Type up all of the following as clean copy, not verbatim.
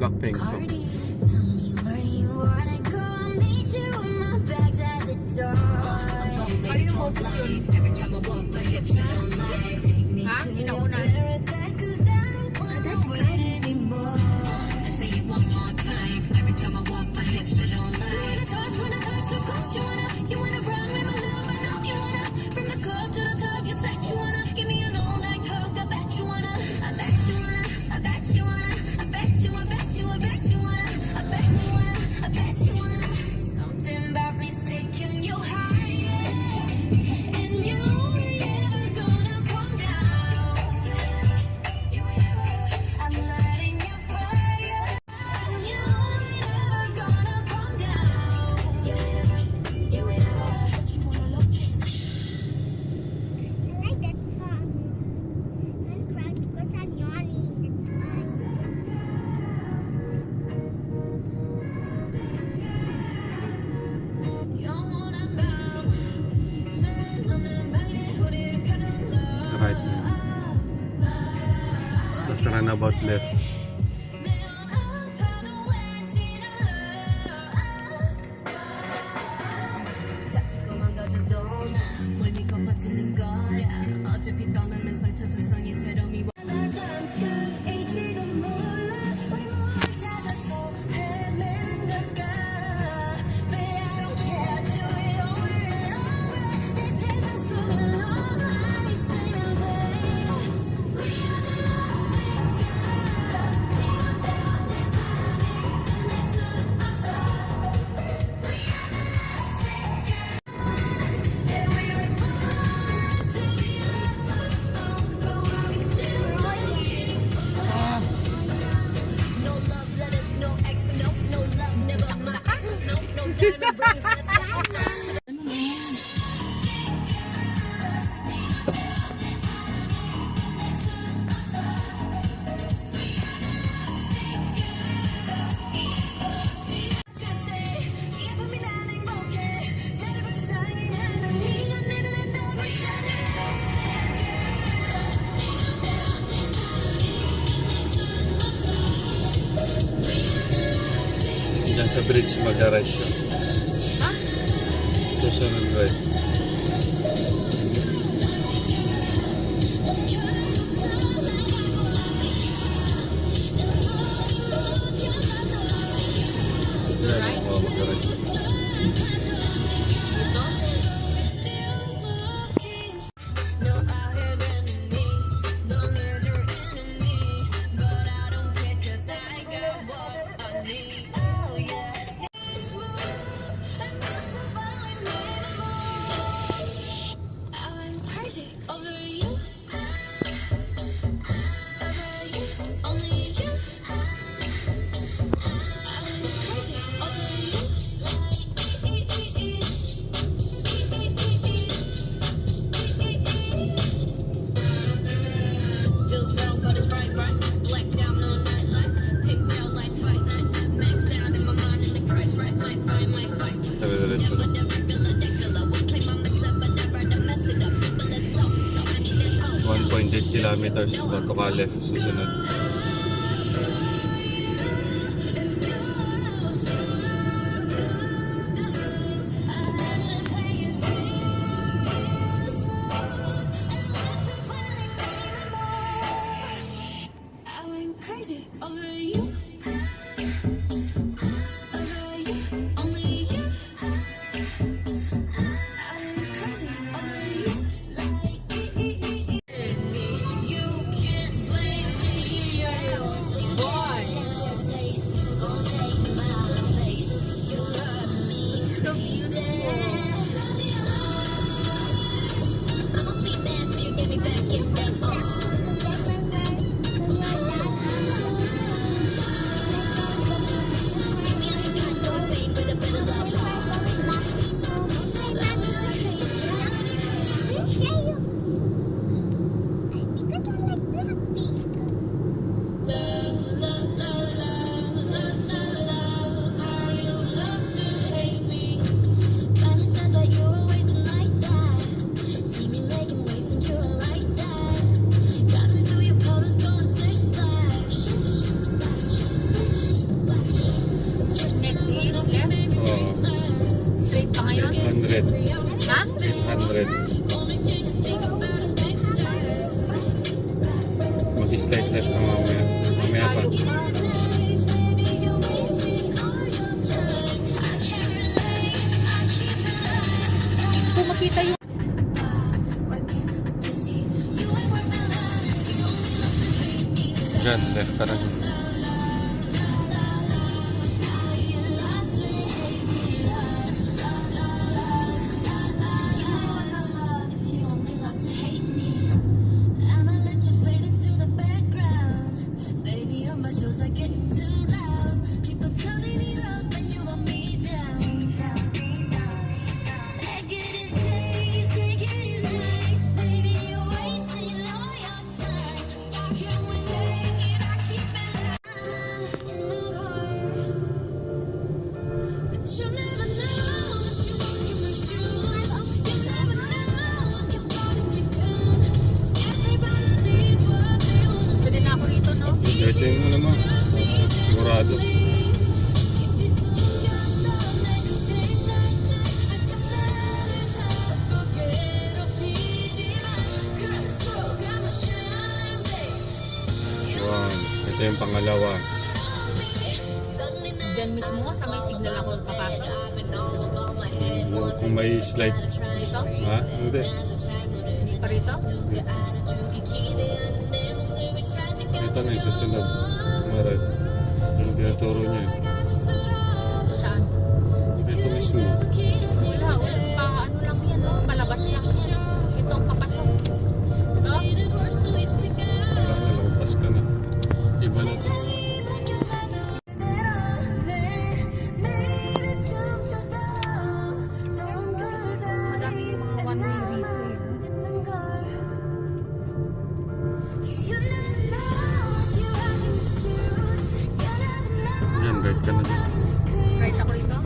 Blackpink. So. Tell me where you wanna go, I'll meet you with my bags at the door. Kanino boses yun? Ha? Inauna? Paradise, 'cause I don't wanna wait anymore. You wanna touch, of course you wanna run with my love, I know you wanna. From the club to the tub, you said you wanna give me an all-night hug. I bet you wanna, I bet you wanna, I bet you wanna, I bet you, I bet you, I bet you wanna, I bet you wanna, I bet you wanna. Something about me's taking you higher, and you ain't ever gonna calm down. You ain't ever, I'm lighting your fire, and you ain't ever gonna calm down. You ain't ever, but you wanna love this. I like that song. I'm crying because I'm yawning. That's why. 영원한 밤 술 없는 방에 우릴 가둔 Right. Tapos runabout left. 매일 아파도 외치는 다치고만 가져도 뭘 믿고 버티는 거야 어차피 떠나면 상처 조성이 채로 미워 잊지도 몰라 우리 뭘 찾아서 헤매는 걸까 But I don't care do it over and over 내 세상 속에 너만 있으면 돼 We are the lost girls 네 맘대로 내 사랑을 끝낼 수 없어 We are the lost girls Yeah we were born to be alone But are we still waiting for No love letters, no extra notes, no love, never my exes, no diamond rings, let's not start to Diyan sa bridge mag-ride siya. Ha? Susunod ride. Right? Oo, mag-ride. No, I have enemies, long as you're enemy. But I don't care 'cause I got what I need. Oh yeah. I'm crazy over you. Over you, only you. I'm crazy over you. Feels wrong, but it's right, right. Blacked out all night, like picked out like fight night. Maxed out in my mind, and the price right, might buy, might bite. Dire-diretso Never na. the regular, degular. Would claim I'm a sub, but never to mess it up. Simple as so, so I need it all. 1.8 kilometers bago ka left susunod. I went crazy over you. Over you, only you. I went crazy over you. You can't blame me. Boy! So beautiful. The 800. Ha? 800. Mag-slide left na mamaya. Mamaya pa. Kung makita yung... Diyan, left ka rin. You'll never know unless you walk in my shoes. You'll never know your body to come. 'Cause everybody sees what they wanna Gusto din ako rito, no? Ito yung ano mo. Sigurado. Wow. Ito yung pangalawa. Diyan mismo, sa may signal ako papasok. Kung may slide. Dito? Ha? Hindi. Hindi pa rito? Ito na yung susunod. Marat. Yung tinuturo niya. Saan? Ito mismo. Wala, pa ano lang yan, no? Palabas lang. Ito ang papasok. No? Wala na, lumabas ka na. Iba na to. Madami yung mga one-way rito eh. Yan, right ka na dyan. Right ako rito?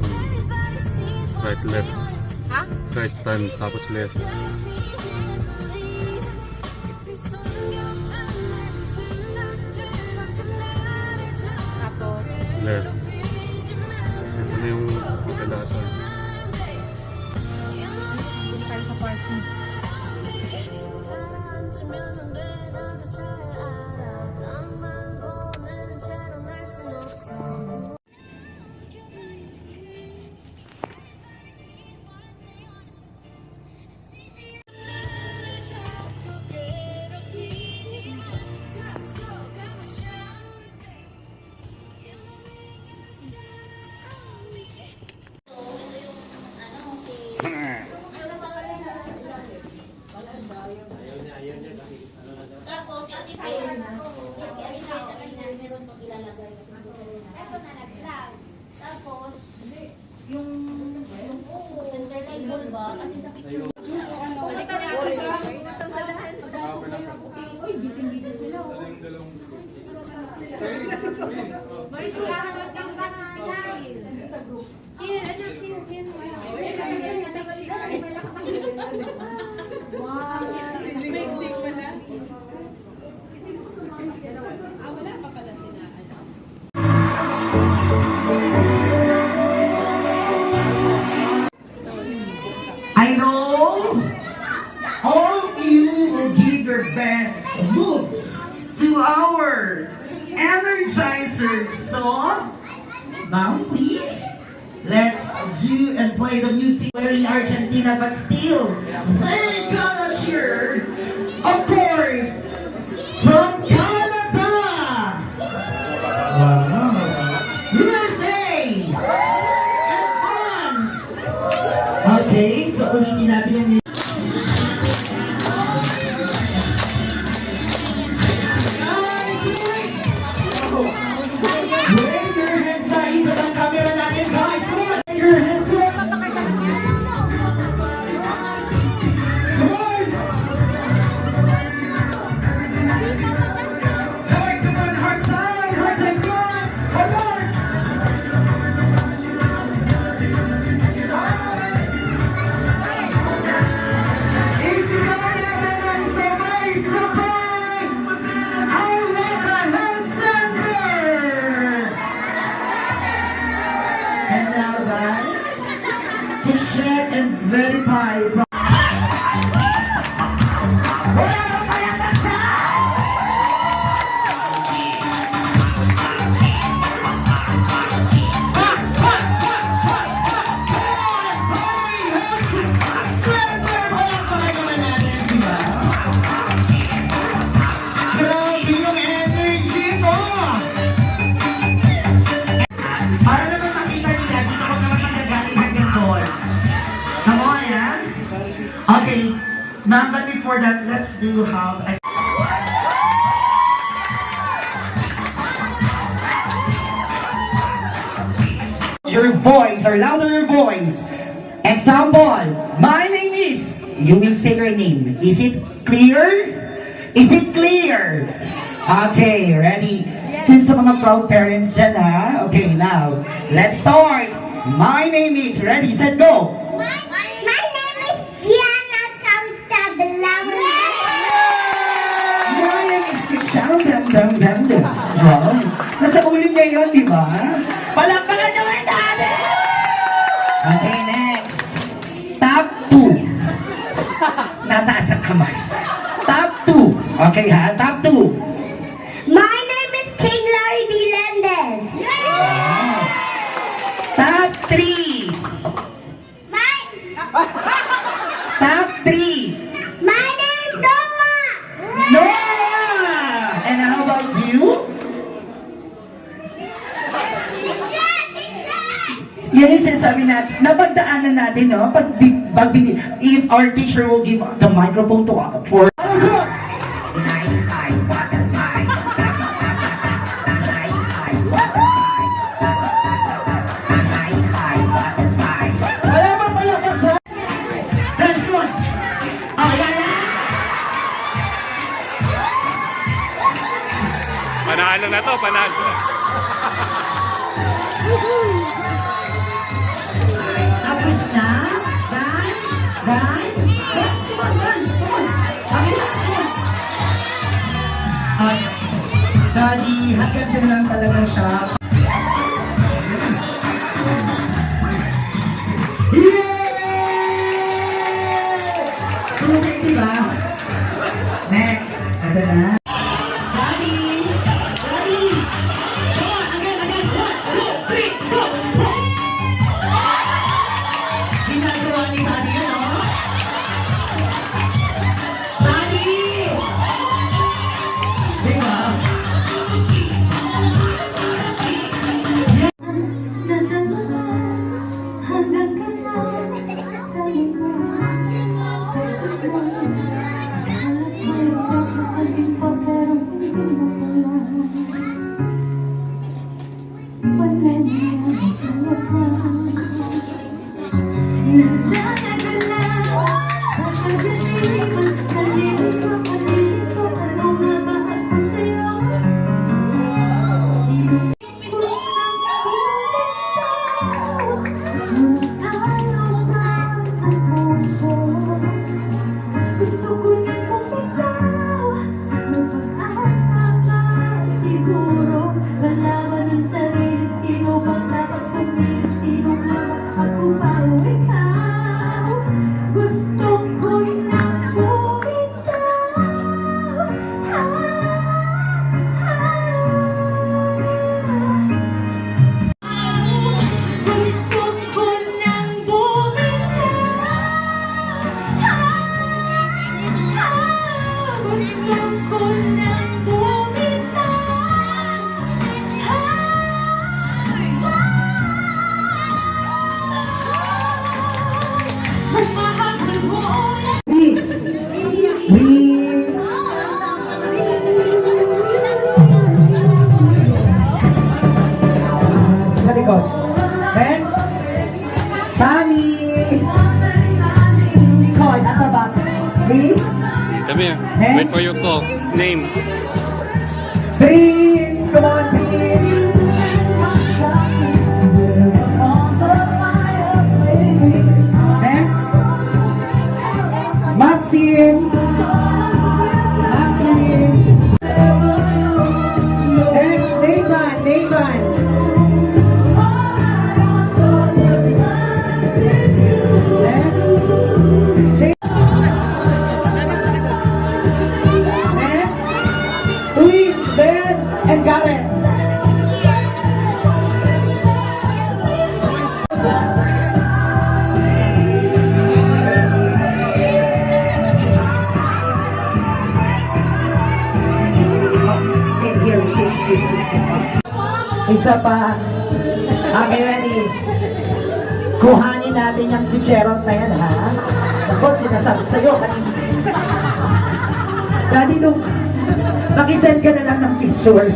Right, left. Ha? Right, turn, tapos left. Tapos, Left. Ito na yung kadalasan. dito tayo sa parking. Center table ba? Kasi sa picture. Uy, busy-busy sila. I know all of you will give your best moves to our Energizer song. Now, please, let's do and play the music. We're in Argentina, but still, we're gonna cheer, of course, from Canada. Wow. USA and France. Okay, so ulitin natin yung wave your hands sa ito ng camera natin, guys. Come on, wave your hands. Come on. Ma'am, but before that, let's do have a... Your voice, or louder your voice. Example, my name is, you will say your name. Is it clear? Is it clear? Okay, ready? Dun sa mga proud parents dyan, ha? Okay, now, let's start. My name is, ready, set, go. My name is Gianna Caustabella. My name is Cristiano Dam. Wow, nasa ulo niya yun, di ba? Palakpakan naman natin! Okay, next. Top 2. Nataas ang kamay. Top 2. Okay ha, top 2. My name is King Larry Melendez. Top 3. Top 3. My name is Noah. Noah! And how about you? Yan yung sinasabi natin, napagdaanan natin, no? If our teacher will give the microphone to for... Panalo na to, panalo na. Tapos na, guys, Daddy, hagad din lang talaga siya. Tulungin sila. Next, ito na. Daddy! Come on, again, 1, 2, 3, go! Ginagawa ni Daddy yun, no? Daddy! Diba? Please. Sa likod. Friends. Sammy. Nicole, at the back. Please. Come here. Wait for your call. Name. Prince. Come on, Prince. Next. Maxine. Next, Nathan. Next, twins, Ben and Karen. Isa pa. Okay, ready. Kuhanin natin yung si Gerald na yan, ha? Ako, sinasabi sa'yo kanina. Daddy, nung makisend ka na lang ng picture.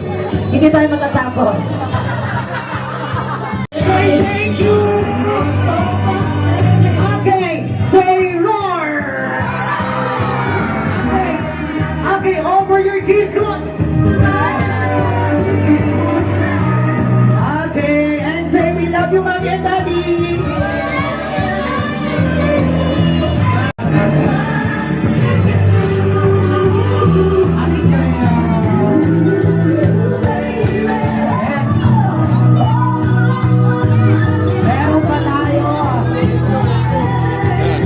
Hindi tayo matatapos. Say thank you! Okay, say roar! Okay, all for your kids, come on! Okay, and say we love you, Mommy and Daddy! Meron pa tayo.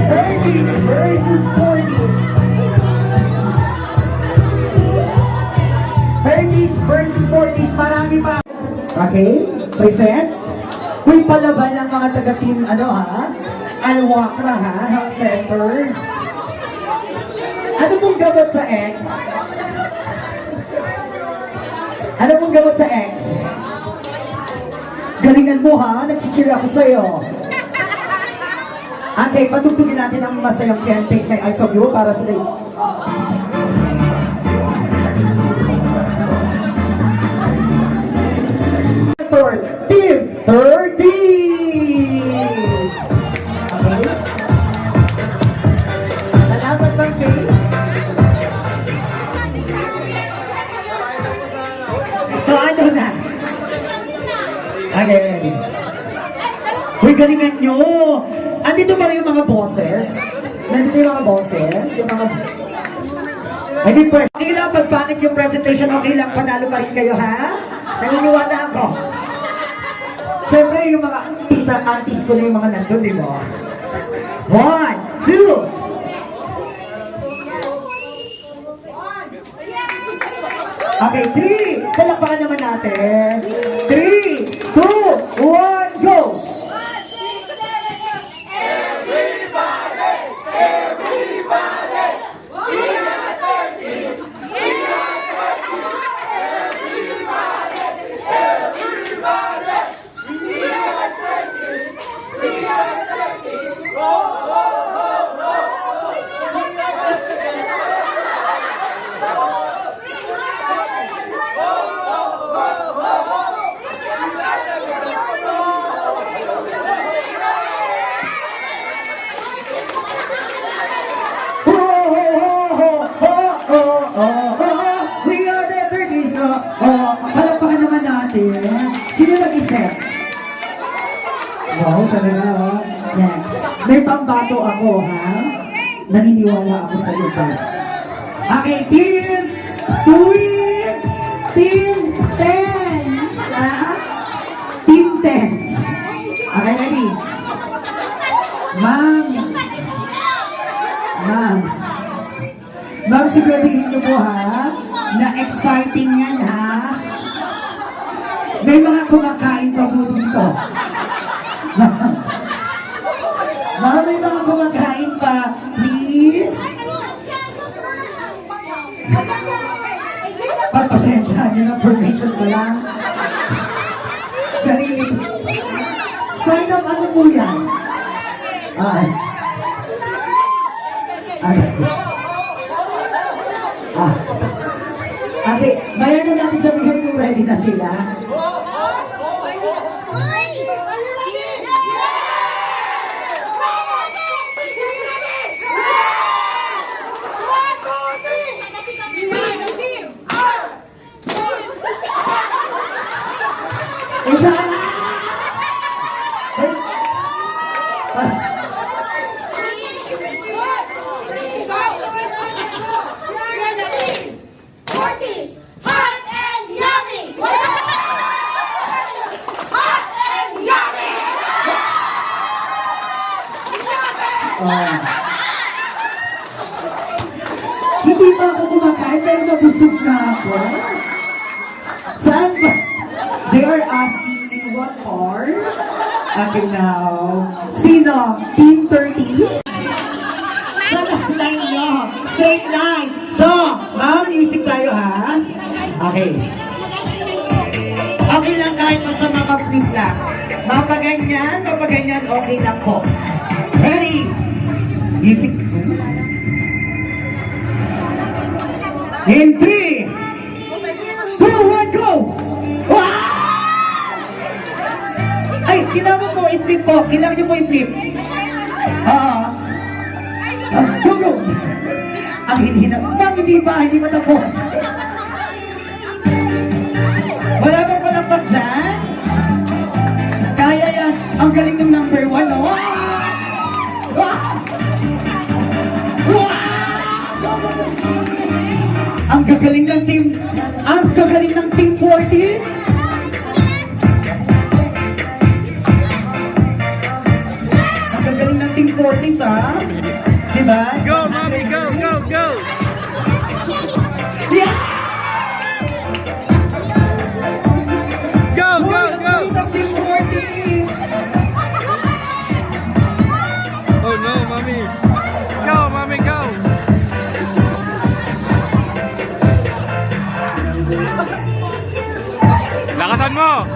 30s versus 40s. 30s versus 40s. Marami pa. Okay? Present? Uy, palaban ng mga taga-team, ano ha? Alwakra ha? Health Center. Ano pong gamot sa X? Ano pong gamot sa X? Galingan mo ha, nag-cheer ako sa'yo. Okay, patutugin natin ang masayang campaign kay Eyes of You para sa day. Team 30! Okay? Salamat bang Faye? So ano na? Okay. Uy, galingan nyo! Andito ba rin yung mga bosses? Nandito yung mga bosses? Yung mga... Hindi po. Okay lang, pag-panic yung presentation, okay lang, panalo pa rin kayo, ha? Naniniwala ako. Siyempre, yung mga tita, artist ko na yung mga nandun, di ba? 1, 2! Okay, 3! Talakpakan naman natin. 3, 2, 1, go! Palakpakan naman natin. Sino nag-isip? Wow, talaga ha? Yes. May pambato ako ha? Naniniwala ako sa iyo ba? Okay, team! Tuwing! Team 10! Ha? Team 10! Okay, ready? Ma'am! Ma'am! Ma'am, siguraduhin niyo po ha? Na exciting yan ha? May mga kumakain pa po dito. Ma'am, may mga kumakain pa. Please? Pagpasensyahan niyo na formation ko lang. Galing. Sign up, ano po yan? Ay. Okay, bayan na natin sabihin kung ready na sila. Isa ka na! Hindi pa ako kumakain pero nabusog na ako. Saan ba? They are asking me what part? Okay now. Sino? Team 30? Sa line nyo. Straight line. So, ma'am, music tayo ha? Okay. Okay lang kahit masama mag-flip lang. Mapaganyan, okay lang po. Ready? Music. In 3, 2, 1, go! Wow! Ay, kailangan mo i-flip po. Kailangan nyo po i-flip. Go, go! Ang hinihina. Bakit hindi ba? Hindi ba tapos? Wala ba palakpak dyan? Kaya yan. Ang galing ng number 1, no? Wow! Wow! Ang gagaling ng team. Ang gagaling ng team 40s. Ang gagaling ng team 40s, ha? Diba? Go, mommy, go, go, go! Yeah! Go, go, go! Ang gagaling ng team 40s. Oh no, mommy! Go, mommy, go! Lakasan mo!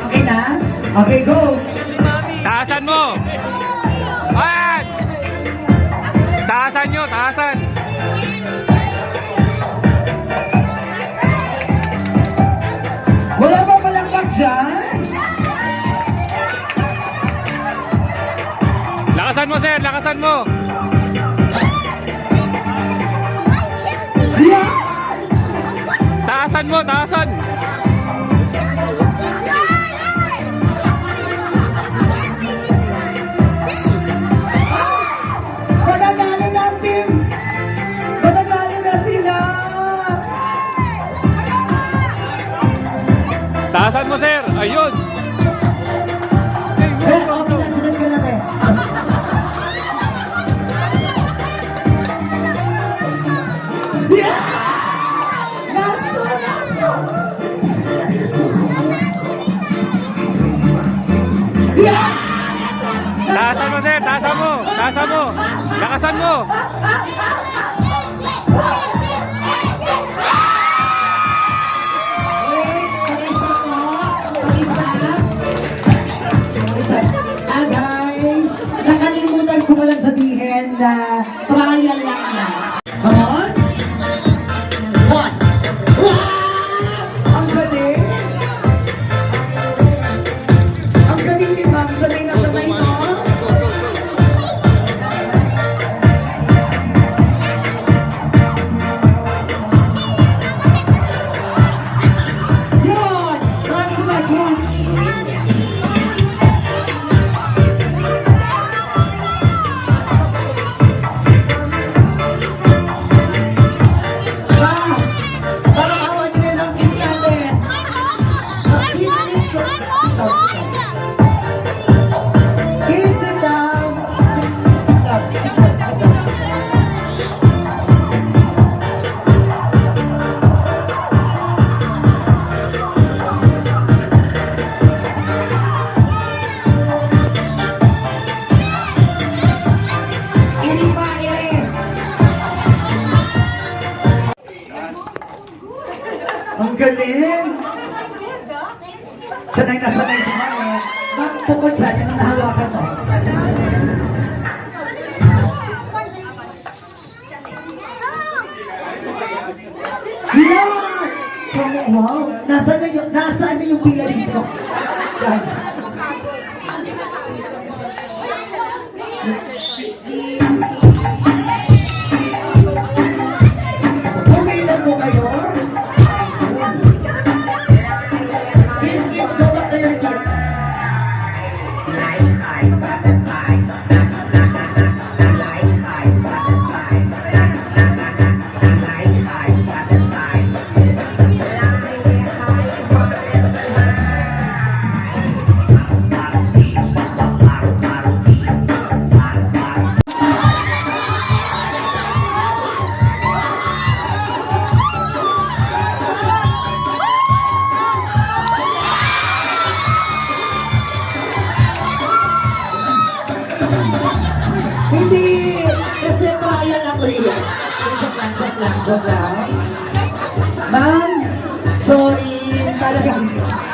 Okay na? Okay, go! Taasan mo! Ayan! Taasan nyo, taasan! Wala ba palakpak dyan? Lakasan mo, sir! Lakasan mo! Yeah! Taasan mo, taasan! Matatalo na ang team! Matatalo na sila! Taasan mo, sir! Ayun! Eh, okay na, sunod ka na, eh. Yeah! Last one, last one! Yeah! Taasan mo, sir! Taasan mo! Taasan mo! Lakasan mo! Guys, nakalimutan ko palang sabihin na trial lang na. On? One. Wow! Ang galing! Ang galing ni Ma'am. Sanay na sanay, no? Yun! That's like one. Parang awan nyo ng kiss natin. Kids, sit down. Sit down. Ini pa, ini. Ang galing! Sanay na sanay si Mami. Ma'am, pukod siya, yan ang nahawakan mo. Yan! Wow! Nasaan na yung pila dito? Guys. Pumilan mo kayo? Kids, go up to your seat. Hindi! Kasi trial ako riyan. Joke lang. Ma'am, sorry. Talagang,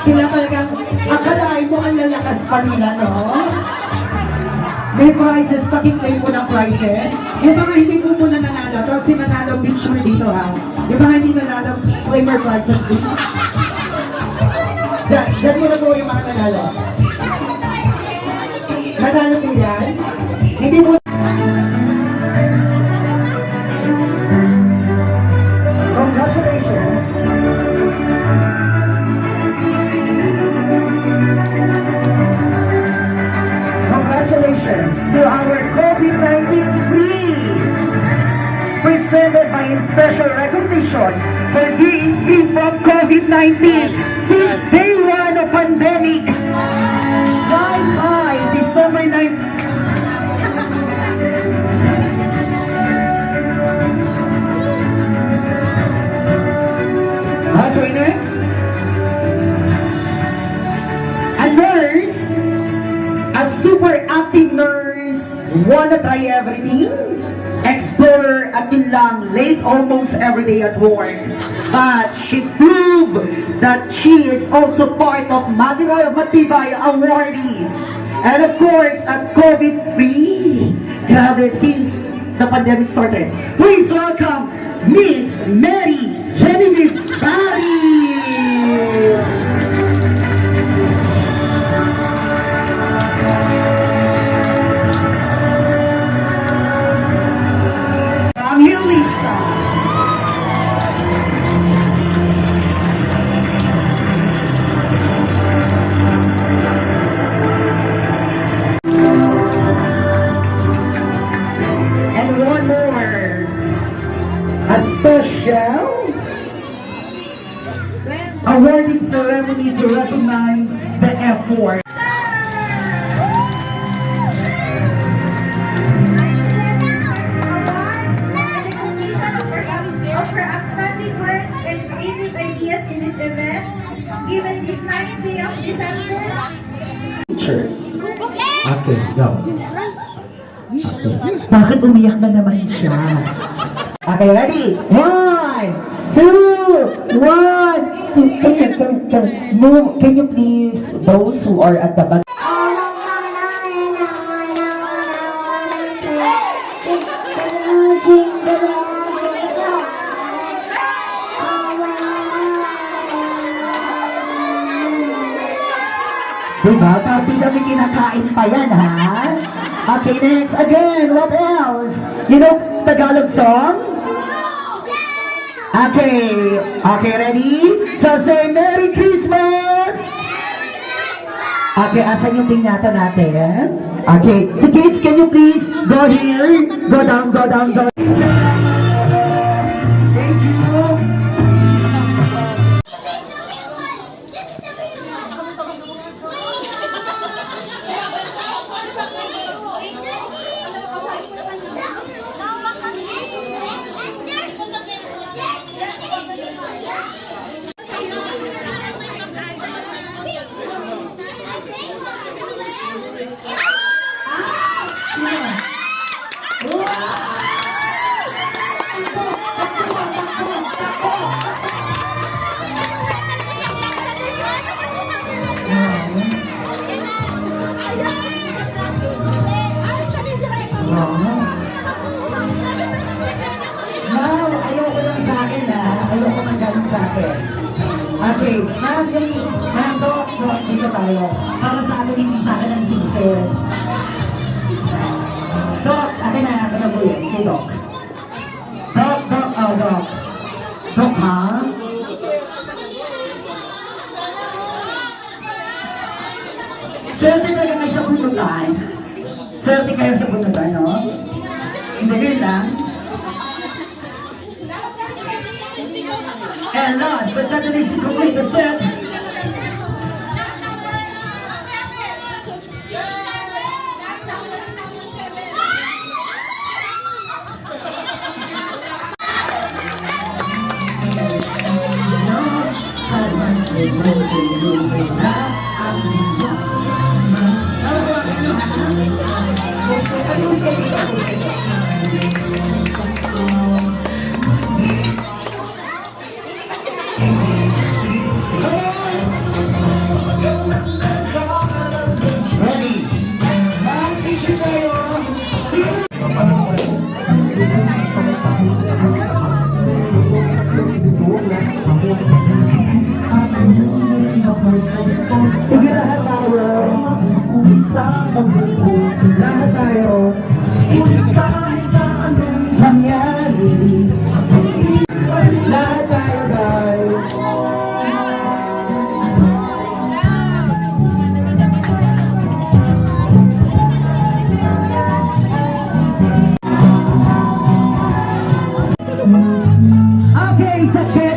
sila talagang, akalain mo ang lalakas pa nila, no? May prizes, pakiklaim po ng prizes. Yung mga hindi po muna nanalo, tapos si nanalo picture dito ha. Yung mga hindi nanalo, claim your prizes please. Diyan mo na po yung mga nanalo. Nanalo po yan. Hindi po. Congratulations. Congratulations to our COVID-19 free, presented by in special recognition for being free from COVID-19 since day one of pandemic. Bye-bye, December 9th. Okay, next. A nurse, a super active nurse, wanna try everything, explorer at lang late almost every day at work. But she proved that she is also part of Matibay awardees. And of course, at COVID-free, grabe, since the pandemic started. Please welcome Miss Mary Genevieve Barry. From you, Lisa. And one more. A special awarding ceremony to recognize the effort. Of her outstanding work and creative ideas in this event, given this 9th day of December. Teacher. Ate, go. Bakit umiyak na naman siya? Okay, ready? 1, 2, 1. Can you please, those who are at the back. Diba? Tapi kami kinakain pa yan, ha? Okay, next. Again, what else? You know Tagalog song? Okay. Okay, ready? So say Merry Christmas! Okay, asan yung piñata natin? Okay, so kids, can you please go here? Go down, go down, go. Thank you. Okay, nando, dito tayo. Para sa akin, hindi sa akin ang sincere. Dok, akin na natin ang buhay. Hey, Dok. Dok, Dok. Dok, ha? Swerte kayo kayo sa bunutan. Swerte kayo sa bunutan, no? Hindi rin lang. And last but not least, to complete the set. Ready? Mag-issue tayo It's okay.